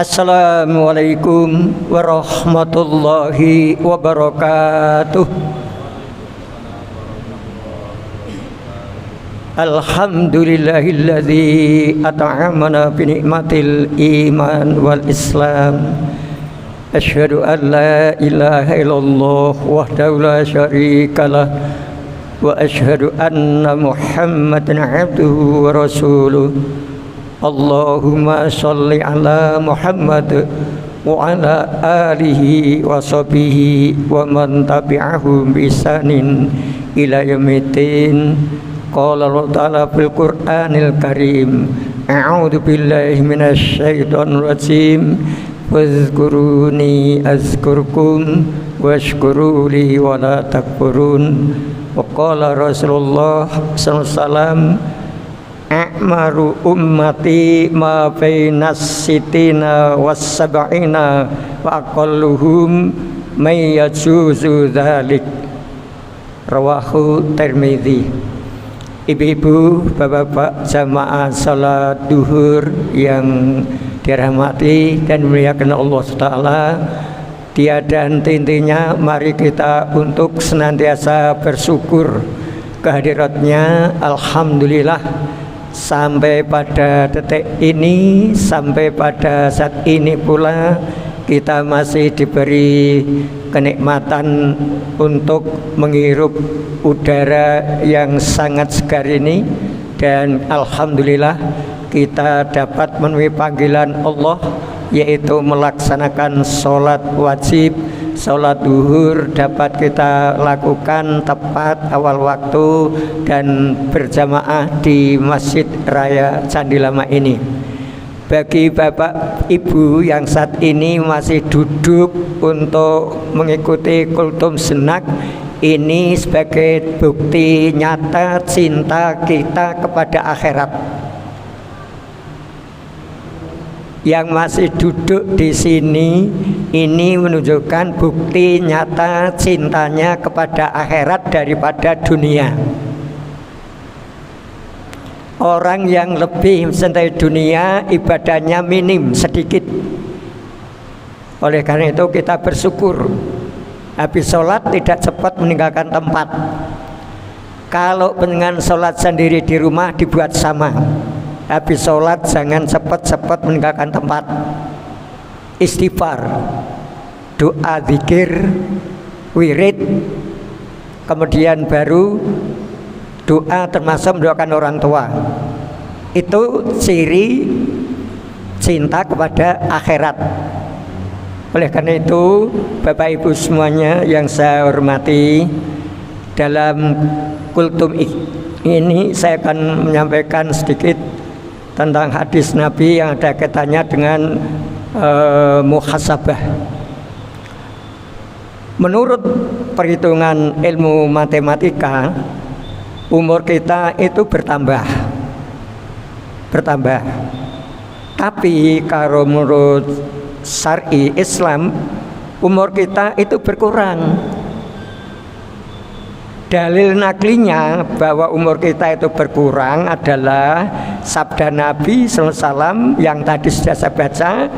Assalamualaikum warahmatullahi wabarakatuh. Alhamdulillahilladzi at'amana bi ni'matil iman wal islam. Asyhadu an la ilaha illallah wahdahu la syarikalah wa asyhadu anna Muhammadan abduhu wa rasuluh. Allahumma sholli ala Muhammad wa ala alihi wa sahbihi wa man tabi'ahum bi ihsanin ila yaumiddin. Qala Allah ta'ala fil Qur'anil Karim, a'udzu billahi minasy syaithanir rajim. Wazkuruni azkurkum washkuruli wa la takfurun. Wa qala Rasulullah sallallahu alaihi wasallam, a'maru ummati ma bainas sitina was sab'ina wa aqalluhum may yajuzu dzalik. Rawahu Tirmidzi. Ibu-ibu, bapak-bapak jamaah salat duhur yang dirahmati dan dimuliakan Allah Ta'ala, tiada henti-hentinya mari kita untuk senantiasa bersyukur kehadiratnya. Alhamdulillah, sampai pada detik ini, sampai pada saat ini pula kita masih diberi kenikmatan untuk menghirup udara yang sangat segar ini, dan alhamdulillah kita dapat memenuhi panggilan Allah, yaitu melaksanakan sholat wajib, sholat duhur dapat kita lakukan tepat awal waktu dan berjamaah di Masjid Raya Candi Lama ini. Bagi bapak ibu yang saat ini masih duduk untuk mengikuti kultum senak, ini sebagai bukti nyata cinta kita kepada akhirat. Yang masih duduk di sini, ini menunjukkan bukti nyata cintanya kepada akhirat daripada dunia. Orang yang lebih mencintai dunia, ibadahnya minim, sedikit. Oleh karena itu kita bersyukur, habis sholat tidak cepat meninggalkan tempat. Kalau dengan sholat sendiri di rumah dibuat sama. Habis sholat jangan cepat-cepat meninggalkan tempat. Istighfar, doa, zikir, wirid, kemudian baru doa, termasuk mendoakan orang tua. Itu ciri cinta kepada akhirat. Oleh karena itu, Bapak Ibu semuanya yang saya hormati, dalam kultum ini saya akan menyampaikan sedikit tentang hadis Nabi yang ada kaitannya dengan muhasabah. Menurut perhitungan ilmu matematika, umur kita itu bertambah. Tapi kalau menurut syar'i Islam, umur kita itu berkurang. Dalil naklinya bahwa umur kita itu berkurang adalah sabda Nabi SAW yang tadi sudah saya baca,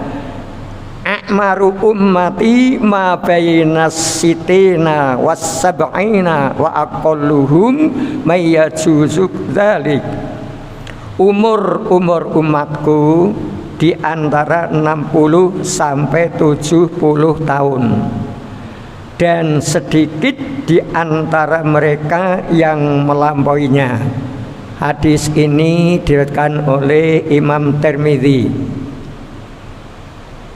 a'maru ummati ma bainas sitina was sab'ina wa aqalluhum may yajuzu dzalik. Umur umatku di antara 60 sampai 70 tahun, dan sedikit di antara mereka yang melampauinya. Hadis ini diriwayatkan oleh Imam Tirmidzi.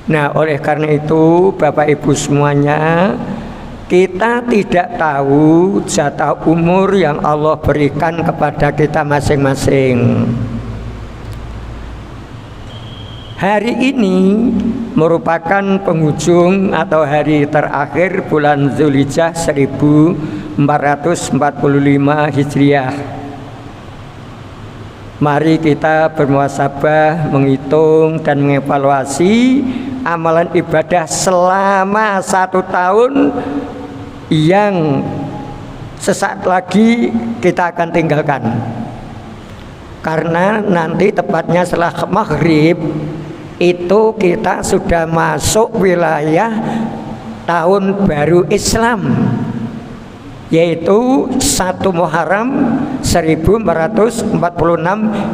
Nah, oleh karena itu Bapak Ibu semuanya, kita tidak tahu jatah umur yang Allah berikan kepada kita masing-masing. Hari ini merupakan penghujung atau hari terakhir bulan Dzulhijjah 1445 Hijriah. Mari kita bermuhasabah, menghitung dan mengevaluasi amalan ibadah selama 1 tahun yang sesaat lagi kita akan tinggalkan. Karena nanti tepatnya setelah maghrib itu kita sudah masuk wilayah tahun baru Islam, yaitu 1 Muharram 1446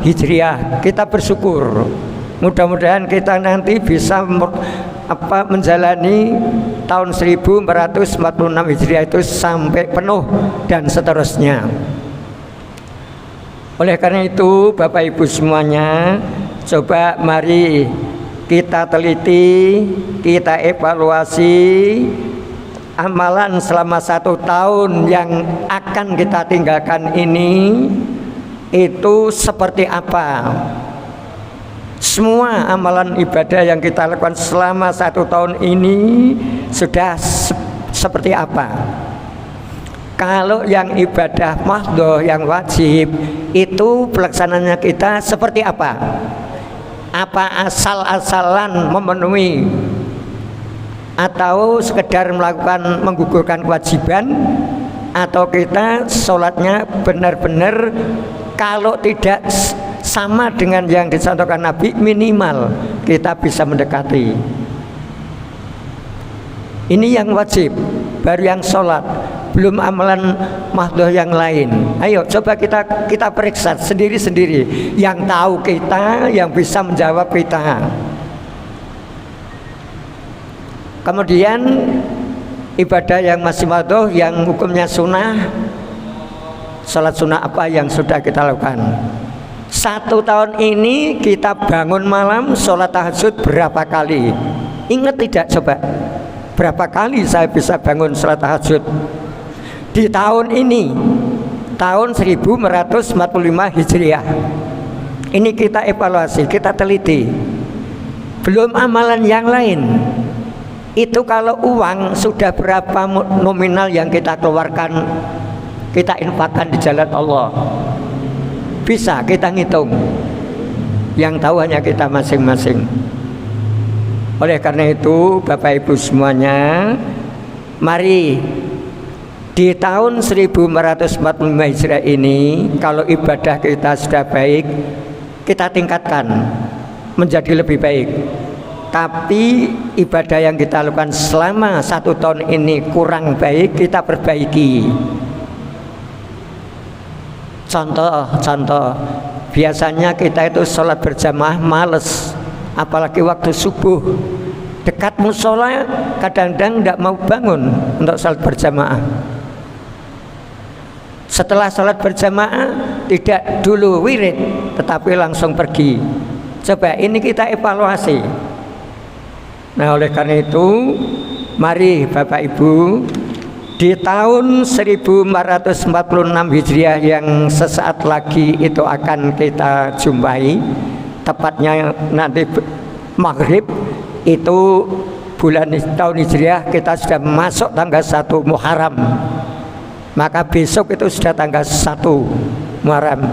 Hijriah. Kita bersyukur, mudah-mudahan kita nanti bisa menjalani tahun 1446 Hijriah itu sampai penuh dan seterusnya. Oleh karena itu Bapak Ibu semuanya, coba mari kita teliti, kita evaluasi amalan selama 1 tahun yang akan kita tinggalkan ini itu seperti apa. Semua amalan ibadah yang kita lakukan selama 1 tahun ini sudah seperti apa. Kalau yang ibadah mahdhoh, yang wajib, itu pelaksananya kita seperti apa? Apa asal-asalan memenuhi atau sekedar melakukan menggugurkan kewajiban, atau kita sholatnya benar-benar kalau tidak sama dengan yang dicontohkan Nabi, minimal kita bisa mendekati. Ini yang wajib, baru yang sholat, belum amalan mahdhoh yang lain. Ayo coba kita periksa sendiri-sendiri, yang tahu kita, yang bisa menjawab kita. Kemudian ibadah yang masih mahdhoh, yang hukumnya sunnah, sholat sunnah apa yang sudah kita lakukan. 1 tahun ini kita bangun malam sholat tahajud berapa kali? Ingat tidak coba? Berapa kali saya bisa bangun sholat tahajud di tahun ini, tahun 1445 Hijriah. Ini kita evaluasi, kita teliti. Belum amalan yang lain. Itu kalau uang sudah berapa nominal yang kita keluarkan, kita infakkan di jalan Allah, bisa kita ngitung. Yang tahu hanya kita masing-masing. Oleh karena itu Bapak Ibu semuanya, mari di tahun 1445 Hijriah ini, kalau ibadah kita sudah baik, kita tingkatkan menjadi lebih baik. Tapi ibadah yang kita lakukan selama 1 tahun ini kurang baik, kita perbaiki. Contoh, biasanya kita itu sholat berjamaah males, apalagi waktu subuh. Dekat musola kadang-kadang tidak mau bangun untuk sholat berjamaah. Setelah sholat berjamaah tidak dulu wirid, tetapi langsung pergi. Coba ini kita evaluasi. Nah, oleh karena itu mari Bapak Ibu, di tahun 1446 Hijriah yang sesaat lagi itu akan kita jumpai, tepatnya nanti maghrib, itu bulan tahun Hijriah kita sudah masuk tanggal 1 Muharram. Maka besok itu sudah tanggal 1 Muharram.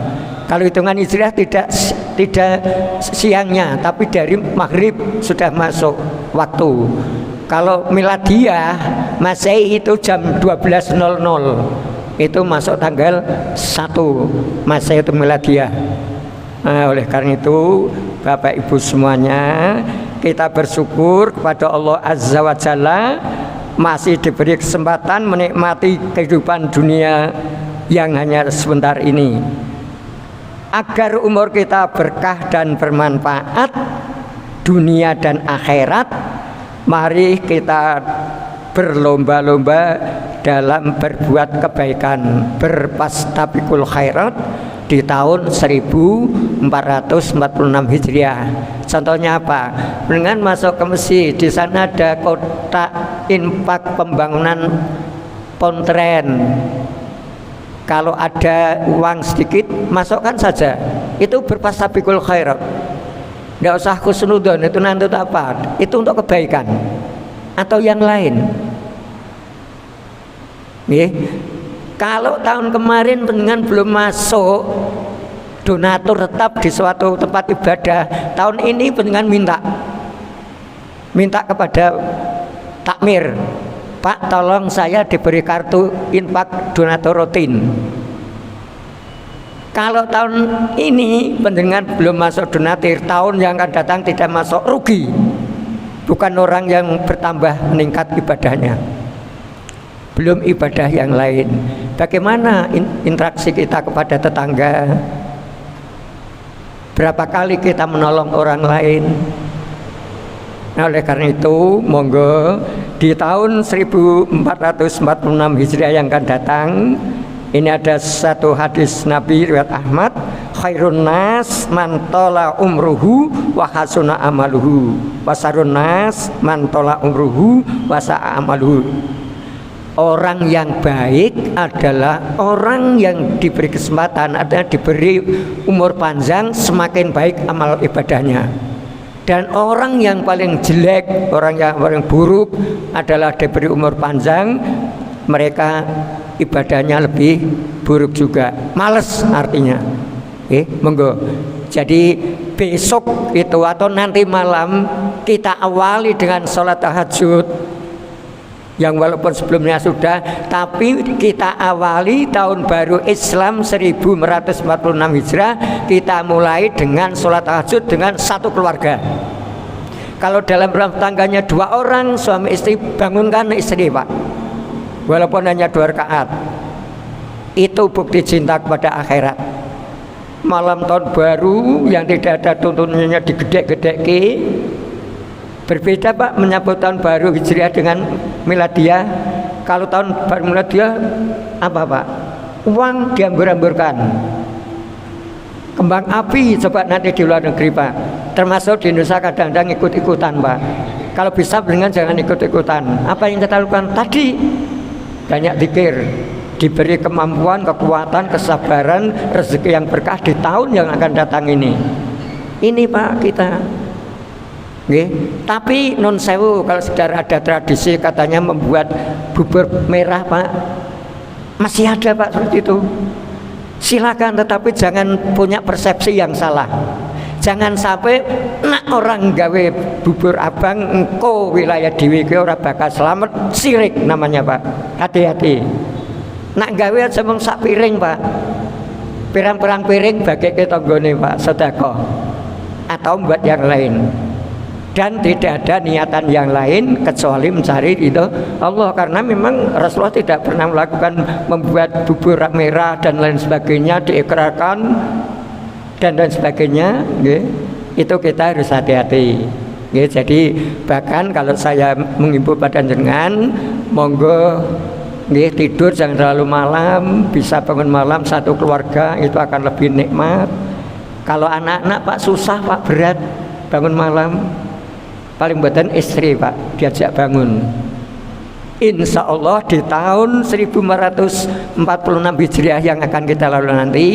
Kalau hitungan Hijriah tidak siangnya, tapi dari maghrib sudah masuk waktu. Kalau Miladiah Masehi itu jam 12.00, itu masuk tanggal 1 Masehi itu Miladiah. Nah, oleh karena itu Bapak Ibu semuanya, kita bersyukur kepada Allah Azza wa Jalla masih diberi kesempatan menikmati kehidupan dunia yang hanya sebentar ini. Agar umur kita berkah dan bermanfaat dunia dan akhirat, mari kita berlomba-lomba dalam berbuat kebaikan, berfastabiqul khairat di tahun 1446 Hijriah. Contohnya apa? Dengan masuk ke masjid, di sana ada kotak infak pembangunan pontren. Kalau ada uang sedikit, masukkan saja. Itu berfastabiqul khairat. Tidak usah khusnudon, itu nanti apa? Itu untuk kebaikan atau yang lain. Kalau tahun kemarin dengan belum masuk donatur tetap di suatu tempat ibadah, tahun ini dengan minta kepada takmir, Pak, tolong saya diberi kartu infak donatur rutin. Kalau tahun ini pendengar belum masuk donatur, tahun yang akan datang tidak masuk, rugi. Bukan orang yang bertambah meningkat ibadahnya, belum ibadah yang lain. Bagaimana interaksi kita kepada tetangga? Berapa kali kita menolong orang lain? Nah, oleh karena itu, monggo di tahun 1446 Hijriah yang akan datang, ini ada satu hadis Nabi riwayat Ahmad, khairun nas man tola umruhu wa hasuna amaluhu, wasarun nas man tola umruhu wa sa'a amaluhu. Orang yang baik adalah orang yang diberi kesempatan, adalah diberi umur panjang, semakin baik amal ibadahnya. Dan orang yang paling jelek, orang yang paling buruk adalah diberi umur panjang, mereka ibadahnya lebih buruk juga, males artinya. Monggo. Jadi besok itu atau nanti malam kita awali dengan sholat tahajud, yang walaupun sebelumnya sudah, tapi kita awali tahun baru Islam 1446 Hijrah, kita mulai dengan sholat tahajud dengan satu keluarga. Kalau dalam rumah tangganya 2 orang, suami istri, bangunkan istri, Pak, walaupun hanya 2 rakaat. Itu bukti cinta kepada akhirat. Malam tahun baru yang tidak ada tuntunannya digedek-gedeki. Berbeda, Pak, menyambut tahun baru Hijriah dengan Miladiah. Kalau tahun baru Miladiah apa, Pak? Uang diambur-amburkan. Kembang api coba nanti di luar negeri, Pak. Termasuk di Indonesia kadang-kadang ikut-ikutan, Pak. Kalau bisa dengan jangan ikut-ikutan. Apa yang kita lakukan tadi? Banyak zikir, diberi kemampuan, kekuatan, kesabaran, rezeki yang berkah di tahun yang akan datang ini. Ini, Pak, kita. Tapi non sewu, kalau sudah ada tradisi katanya membuat bubur merah, Pak, masih ada, Pak, seperti itu. Silakan, tetapi jangan punya persepsi yang salah. Jangan sampai nak orang gawe bubur abang engko wilayah dewi ke ora bakal selamat, sirik namanya, Pak. Hati-hati. Nak gawe aja mung sak piring, Pak. Pirang-pirang piring bagi ke tanggane, Pak, sedekah atau buat yang lain. Dan tidak ada niatan yang lain kecuali mencari ridho Allah, karena memang Rasulullah tidak pernah melakukan membuat bubur merah dan lain sebagainya, diikrarkan dan lain sebagainya. Itu kita harus hati-hati. Jadi bahkan kalau saya mengimbau pada jenengan, monggo tidur jangan terlalu malam, bisa bangun malam satu keluarga, itu akan lebih nikmat. Kalau anak-anak, Pak, susah, Pak, berat bangun malam. Paling buatan istri, Pak, diajak bangun. Insya Allah di tahun 1446 Hijriah yang akan kita lalui nanti,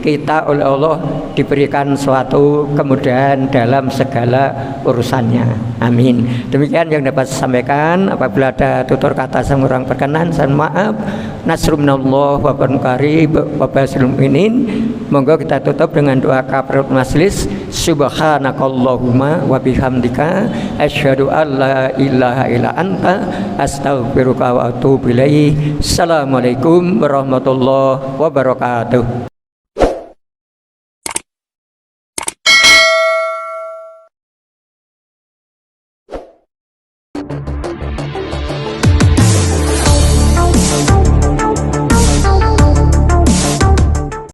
kita oleh Allah diberikan suatu kemudahan dalam segala urusannya. Amin. Demikian yang dapat saya sampaikan. Apabila ada tutur kata yang kurang berkenan, saya maaf. Nasrun minallah wa barakatuh qarib wa basyiril mu'minin. Monggo kita tutup dengan doa kafaratul majelis. Subhanakallahumma wa bihamdika asyhadu an la ilaha illa anta astaghfiruka wa atubu ilaik. Assalamualaikum warahmatullahi wabarakatuh.